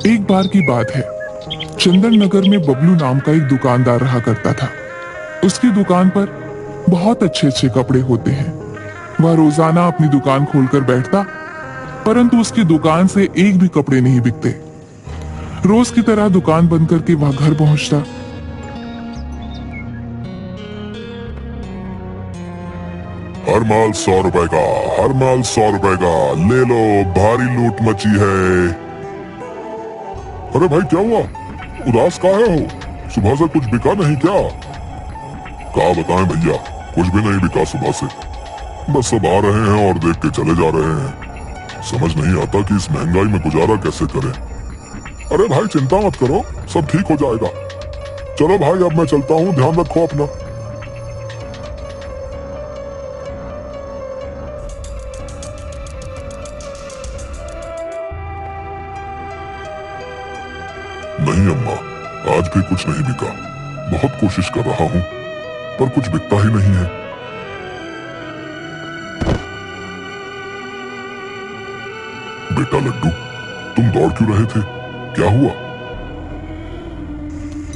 एक बार की बात है, चंदन नगर में बबलू नाम का एक दुकानदार रहा करता था। उसकी दुकान पर बहुत अच्छे अच्छे कपड़े होते हैं। वह रोजाना अपनी दुकान खोलकर बैठता, परंतु उसकी दुकान से एक भी कपड़े नहीं बिकते। रोज की तरह दुकान बंद करके वह घर पहुंचता। हर माल 100 रुपए का, हर माल 100 रुपए का, ले लो, भारी लूट मची है। अरे भाई क्या हुआ, उदास काहे हो? सुबह से कुछ बिका नहीं क्या? क्या बताएं भैया, कुछ भी नहीं बिका सुबह से। बस सब आ रहे हैं और देख के चले जा रहे हैं। समझ नहीं आता कि इस महंगाई में गुजारा कैसे करें। अरे भाई चिंता मत करो, सब ठीक हो जाएगा। चलो भाई अब मैं चलता हूँ, ध्यान रखो अपना। नहीं अम्मा, आज भी कुछ नहीं बिका। बहुत कोशिश कर रहा हूँ पर कुछ बिकता ही नहीं है। बेटा लड्डू, तुम दौड़ क्यों रहे थे? क्या हुआ?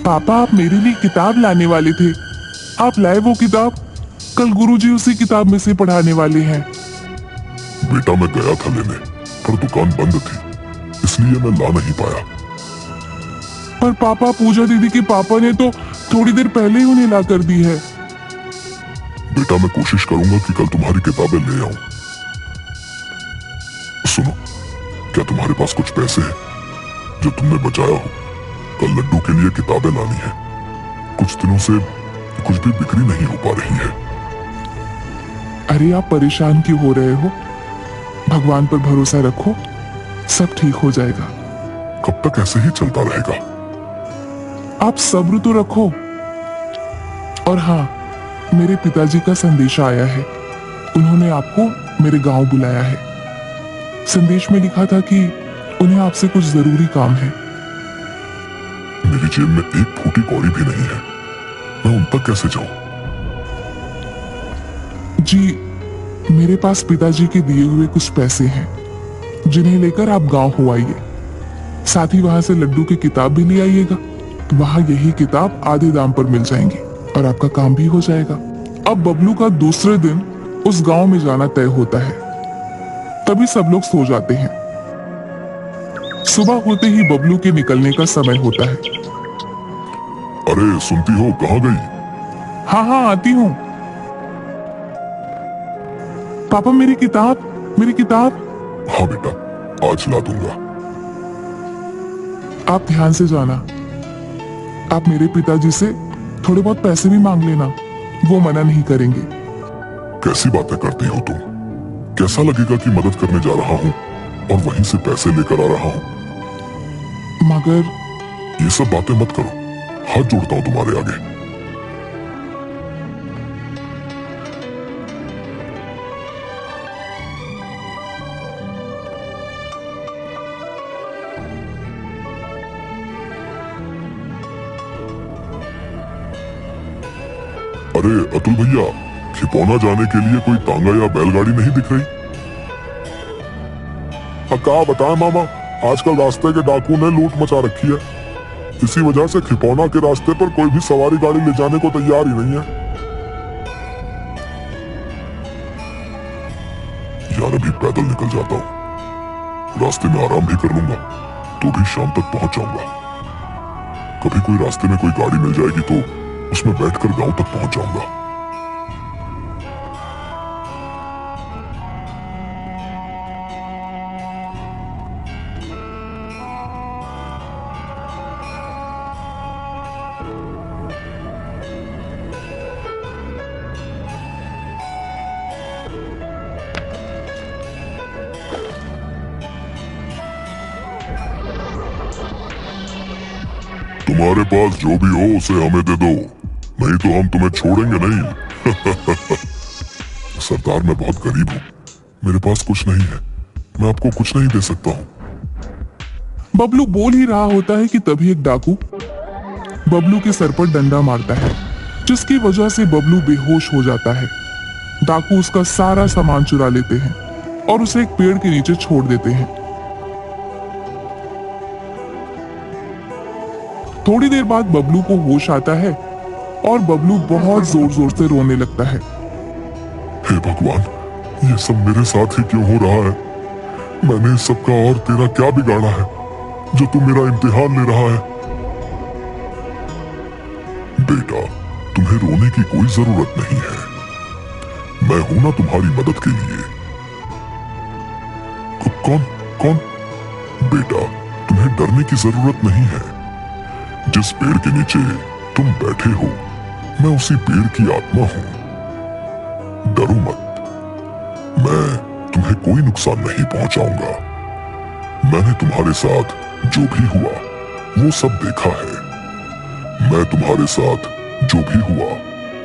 पापा, आप मेरे लिए किताब लाने वाले थे। आप लाए वो किताब? कल गुरुजी उसी किताब में से पढ़ाने वाले हैं। बेटा मैं गया था लेने, पर दुकान बंद थी, इसलिए मैं ला नहीं पाया। पर पापा, पूजा दीदी के पापा ने तो थोड़ी देर पहले ही उन्हें ला कर दी है। बेटा मैं कोशिश करूंगा कि कल तुम्हारी किताबें ले आऊं। सुनो, क्या तुम्हारे पास कुछ पैसे हैं जो तुमने बचाया हो? कल लड्डू के लिए किताबें लानी है। कुछ दिनों से कुछ भी बिक्री नहीं हो पा रही है। अरे आप परेशान क्यों हो रहे हो? भगवान पर भरोसा रखो, सब ठीक हो जाएगा। कब तक ऐसे ही चलता रहेगा? आप सब्र तो रखो। और हाँ, मेरे पिताजी का संदेशा आया है। उन्होंने आपको मेरे गांव बुलाया है। संदेश में लिखा था कि उन्हें आपसे कुछ जरूरी काम है। मेरी जेब में एक फूटी कौड़ी भी नहीं है, मैं उन तक कैसे जाऊं? जी, मेरे पास पिताजी के दिए हुए कुछ पैसे हैं, जिन्हें लेकर आप गांव हो आइए। साथ ही वहां से लड्डू की किताब भी ले आइएगा। वहां यही किताब आधे दाम पर मिल जाएंगी और आपका काम भी हो जाएगा। अब बबलू का दूसरे दिन उस गांव में जाना तय होता है। तभी सब लोग सो जाते हैं। सुबह होते ही बबलू के निकलने का समय होता है। अरे सुनती हो, कहाँ गई? हाँ हाँ, आती हूँ। पापा, मेरी किताब, मेरी किताब। हाँ बेटा, आज ला दूंगा। आप ध्यान से जाना। आप मेरे पिताजी से थोड़े बहुत पैसे भी मांग लेना, वो मना नहीं करेंगे। कैसी बातें करती हो तुम? कैसा लगेगा कि मदद करने जा रहा हूँ और वहीं से पैसे लेकर आ रहा हूँ? मगर ये सब बातें मत करो, हाथ जोड़ता हूँ तुम्हारे आगे। अरे अतुल भैया, खिपौना जाने के लिए कोई तांगा या बैलगाड़ी नहीं दिख रही? क्या बताएं मामा, आजकल रास्ते के डाकू ने लूट मचा रखी है। इसी वजह से खिपौना के रास्ते पर कोई भी सवारी गाड़ी ले जाने को तैयार ही नहीं है। यार अभी पैदल निकल जाता हूँ, रास्ते में आराम भी कर लूंगा, तो भी शाम तक पहुंच जाऊंगा। कभी कोई रास्ते में कोई गाड़ी मिल जाएगी तो उसमें बैठकर गांव तक पहुंच जाऊंगा। तुम्हारे पास जो भी हो उसे हमें दे दो, नहीं तो हम तुम्हें छोड़ेंगे नहीं। सरदार मैं बहुत गरीब हूँ, मेरे पास कुछ नहीं है, मैं आपको कुछ नहीं दे सकता हूँ। बबलू बोल ही रहा होता है कि तभी एक डाकू बबलू के सर पर डंडा मारता है, जिसकी वजह से बबलू बेहोश हो जाता है। डाकू उसका सारा सामान चुरा लेते हैं और उसे एक पेड़ के नीचे छोड़ देते हैं। थोड़ी देर बाद बबलू को होश आता है और बबलू बहुत जोर जोर से रोने लगता है। हे भगवान, ये सब मेरे साथ ही क्यों हो रहा है? मैंने इस सब का और तेरा क्या बिगाड़ा है जो तू मेरा इम्तिहान ले रहा है? बेटा, तुम्हें रोने की कोई जरूरत नहीं है। मैं हूं ना तुम्हारी मदद के लिए। कौन कौन? बेटा, तुम्हें डरने की जरूरत नहीं है। जिस पेड़ के नीचे तुम बैठे हो, मैं उसी पेड़ की आत्मा हूं। डरो मत, मैं तुम्हें कोई नुकसान नहीं पहुंचाऊंगा। मैंने तुम्हारे साथ जो भी हुआ वो सब देखा है। मैं तुम्हारे साथ जो भी हुआ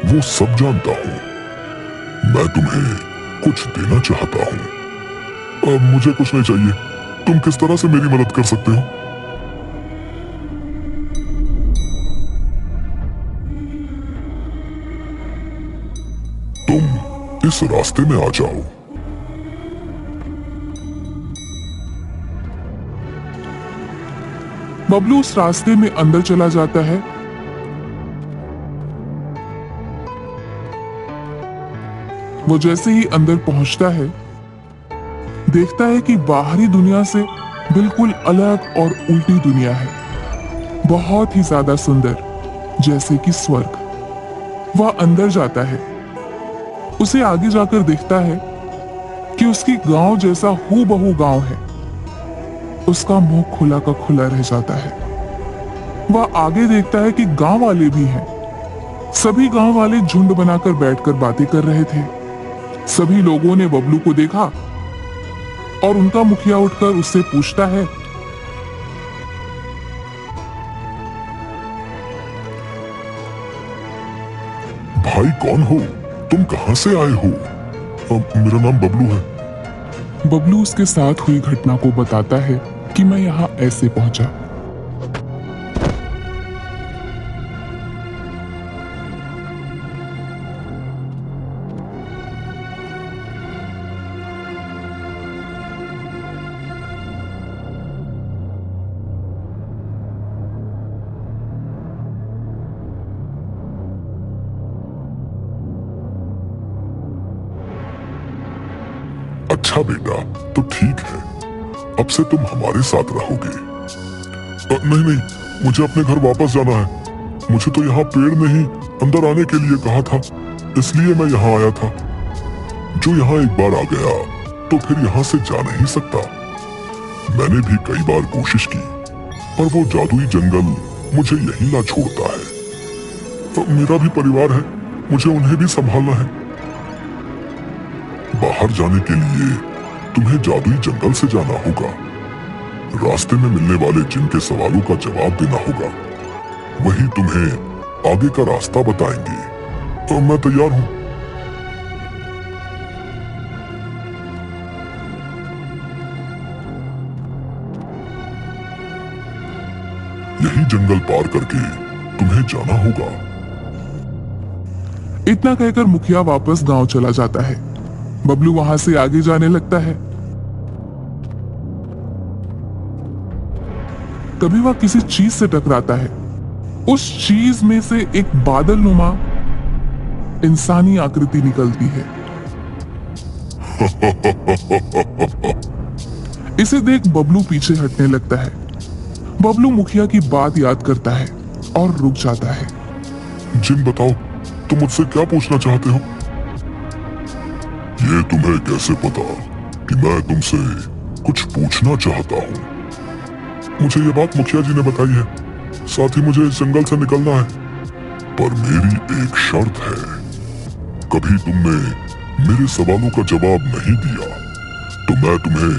वो सब जानता हूं। मैं तुम्हें कुछ देना चाहता हूं। अब मुझे कुछ नहीं चाहिए। तुम किस तरह से मेरी मदद कर सकते हो? तुम इस रास्ते में आ जाओ। बबलू उस रास्ते में अंदर चला जाता है। वो जैसे ही अंदर पहुंचता है, देखता है कि बाहरी दुनिया से बिल्कुल अलग और उल्टी दुनिया है, बहुत ही ज्यादा सुंदर, जैसे कि स्वर्ग। वह अंदर जाता है। उसे आगे जाकर देखता है कि उसकी गांव जैसा हूबहू गांव है। उसका मुंह खुला का खुला रह जाता है। वह आगे देखता है कि गांव वाले भी हैं। सभी गांव वाले झुंड बनाकर बैठकर बातें कर रहे थे। सभी लोगों ने बबलू को देखा और उनका मुखिया उठकर उससे पूछता है, भाई कौन हो? तुम कहां से आए हो? मेरा नाम बबलू है। बबलू उसके साथ हुई घटना को बताता है कि मैं यहाँ ऐसे पहुंचा। अच्छा बेटा, तो ठीक है। अब से तुम हमारे साथ रहोगे। नहीं नहीं, मुझे अपने घर वापस जाना है। मुझे तो यहाँ पेड़ ने ही अंदर आने के लिए कहा था, इसलिए मैं यहाँ आया था। जो यहाँ एक बार आ गया तो फिर यहाँ से जा नहीं सकता। मैंने भी कई बार कोशिश की, पर वो जादुई जंगल मुझे यहीं ला छोड़ता है। तो मेरा भी परिवार है, मुझे उन्हें भी संभालना है। बाहर जाने के लिए तुम्हें जादुई जंगल से जाना होगा। रास्ते में मिलने वाले जिन के सवालों का जवाब देना होगा, वही तुम्हें आगे का रास्ता बताएंगे। तो मैं तैयार हूं। यही जंगल पार करके तुम्हें जाना होगा। इतना कहकर मुखिया वापस गांव चला जाता है। बबलू वहां से आगे जाने लगता है। तभी वह किसी चीज से टकराता है। उस चीज में से एक बादल नुमा इंसानी आकृति निकलती है। इसे देख बबलू पीछे हटने लगता है। बबलू मुखिया की बात याद करता है और रुक जाता है। जिन बताओ, तुम मुझसे क्या पूछना चाहते हो? ये तुम्हें कैसे पता कि मैं तुमसे कुछ पूछना चाहता हूँ? मुझे ये बात मुखिया जी ने बताई है। साथ ही मुझे इस जंगल से निकलना है। पर मेरी एक शर्त है। कभी तुमने मेरे सवालों का जवाब नहीं दिया तो मैं तुम्हें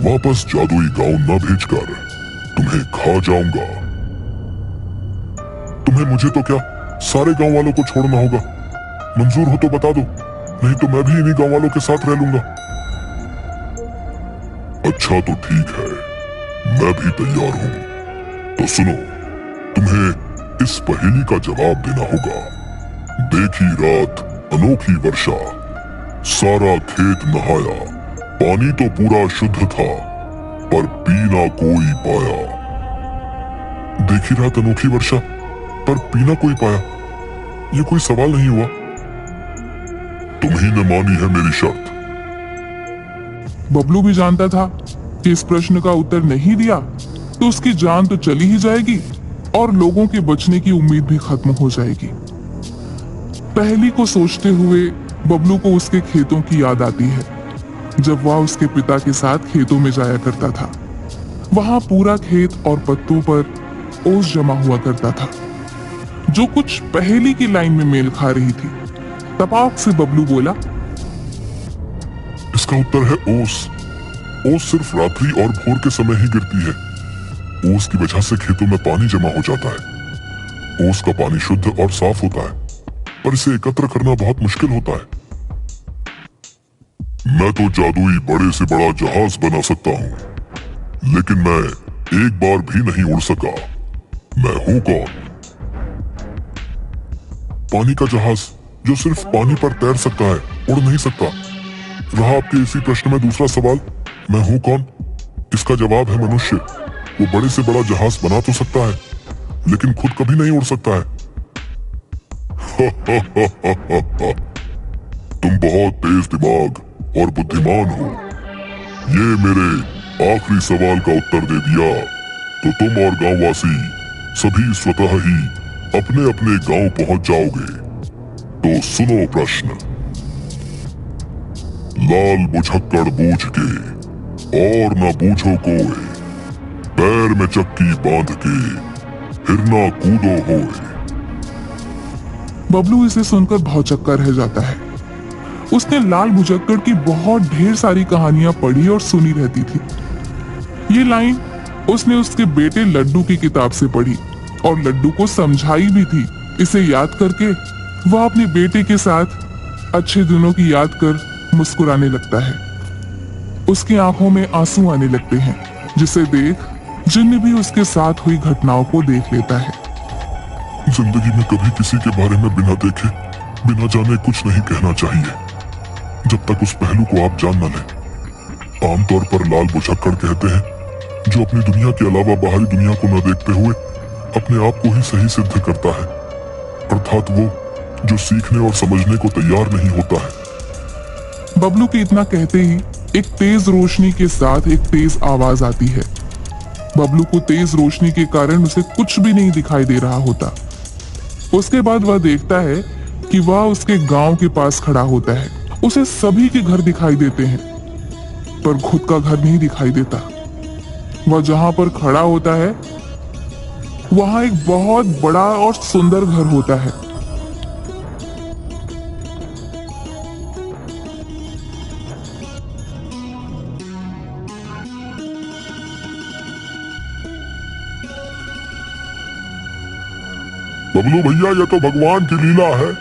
वापस जादुई गांव न भेजकर तुम्हें खा जाऊंगा। तुम्हें मुझे तो क्या, सारे गांव वालों को छोड़ना होगा। मंजूर हो तो बता दो, नहीं तो मैं भी इन्हीं गांव वालों के साथ रह लूंगा। अच्छा तो ठीक है, मैं भी तैयार हूं। तो सुनो, तुम्हें इस पहेली का जवाब देना होगा। देखी रात अनोखी वर्षा, सारा खेत नहाया, पानी तो पूरा शुद्ध था पर पीना कोई पाया। देख ही रहा अनोखी वर्षा, पर पी ना कोई पाया। ये कोई सवाल नहीं हुआ। तुम ही ने मानी है मेरी शर्त। बबलू भी जानता था कि इस प्रश्न का उत्तर नहीं दिया तो उसकी जान तो चली ही जाएगी और लोगों के बचने की उम्मीद भी खत्म हो जाएगी। पहली को सोचते हुए बबलू को उसके खेतों की याद आती है, जब वह उसके पिता के साथ खेतों में जाया करता था। वहां पूरा खेत और पत्तों पर ओस जमा हुआ करता था, जो कुछ पहेली की लाइन में मेल खा रही थी। तपाक से बबलू बोला, इसका उत्तर है ओस। ओस सिर्फ रात्रि और भोर के समय ही गिरती है। ओस की वजह से खेतों में पानी जमा हो जाता है। ओस का पानी शुद्ध और साफ होता है, पर इसे एकत्र करना बहुत मुश्किल होता है। मैं तो जादुई बड़े से बड़ा जहाज बना सकता हूँ, लेकिन मैं एक बार भी नहीं उड़ सका। मैं हूं कौन? पानी का जहाज जो सिर्फ पानी पर तैर सकता है, उड़ नहीं सकता। रहा आपके इसी प्रश्न में दूसरा सवाल, मैं हूं कौन? इसका जवाब है मनुष्य। वो बड़े से बड़ा जहाज बना तो सकता है, लेकिन खुद कभी नहीं उड़ सकता है। तुम बहुत तेज दिमाग और बुद्धिमान हो। ये मेरे आखिरी सवाल का उत्तर दे दिया तो तुम और गांववासी सभी स्वतः ही अपने अपने गांव पहुंच जाओगे। तो सुनो प्रश्न। लाल बुझक्कड़ बूझ के और न बूझो कोई, पैर में चक्की बांध के हिरना कूदो होए। बबलू इसे सुनकर भौचक्का रह जाता है। उसने लाल बुझक्कड़ की बहुत ढेर सारी कहानियां पढ़ी और सुनी रहती थी। ये लाइन उसने उसके बेटे लड्डू की किताब से पढ़ी और लड्डू को समझाई भी थी। इसे याद करके वह अपने बेटे के साथ अच्छे दिनों की याद कर मुस्कुराने लगता है। उसकी आंखों में आंसू आने लगते हैं, जिसे देख जिन्न भी उसके साथ हुई घटनाओं को देख लेता है। जिंदगी में कभी किसी के बारे में बिना देखे, बिना जाने कुछ नहीं कहना चाहिए, जब तक उस पहलू को आप जान न लें। आमतौर पर लाल बुझक्कड़ कहते हैं, जो अपनी दुनिया के अलावा बाहरी दुनिया को न देखते हुए अपने आप को ही सही सिद्ध करता है, अर्थात वो जो सीखने और समझने को तैयार नहीं होता है। बबलू के इतना कहते ही एक तेज रोशनी के साथ एक तेज आवाज आती है। बबलू को तेज रोशनी के कारण उसे कुछ भी नहीं दिखाई दे रहा होता। उसके बाद वह देखता है कि वह उसके गांव के पास खड़ा होता है। उसे सभी के घर दिखाई देते हैं, पर खुद का घर नहीं दिखाई देता। वह जहां पर खड़ा होता है वहां एक बहुत बड़ा और सुंदर घर होता है। बबलू भैया, ये तो भगवान की लीला है।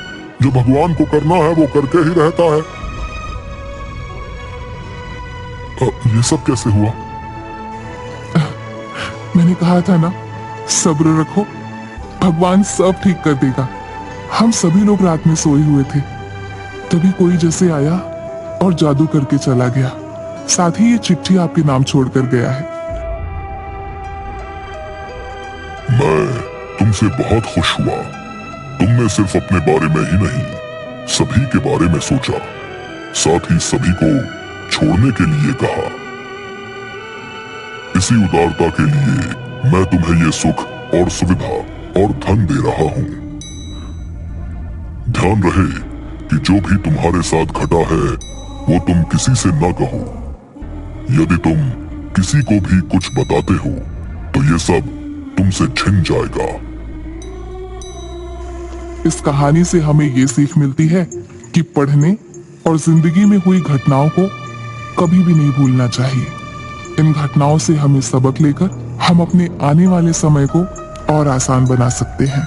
जो भगवान को करना है वो करके ही रहता है। ये सब कैसे हुआ? मैंने कहा था ना, सब्र रखो, भगवान सब ठीक कर देगा। हम सभी लोग रात में सोए हुए थे, तभी कोई जैसे आया और जादू करके चला गया। साथ ही ये चिट्ठी आपके नाम छोड़कर गया है। मैं तुमसे बहुत खुश हुआ। तुमने सिर्फ अपने बारे में ही नहीं, सभी के बारे में सोचा, साथ ही सभी को छोड़ने के लिए कहा। इसी उदारता के लिए मैं तुम्हें ये सुख और सुविधा और धन दे रहा हूं। ध्यान रहे कि जो भी तुम्हारे साथ घटा है वो तुम किसी से ना कहो। यदि तुम किसी को भी कुछ बताते हो तो ये सब तुमसे छिन जाएगा। इस कहानी से हमें ये सीख मिलती है कि पढ़ने और जिंदगी में हुई घटनाओं को कभी भी नहीं भूलना चाहिए। इन घटनाओं से हमें सबक लेकर हम अपने आने वाले समय को और आसान बना सकते हैं।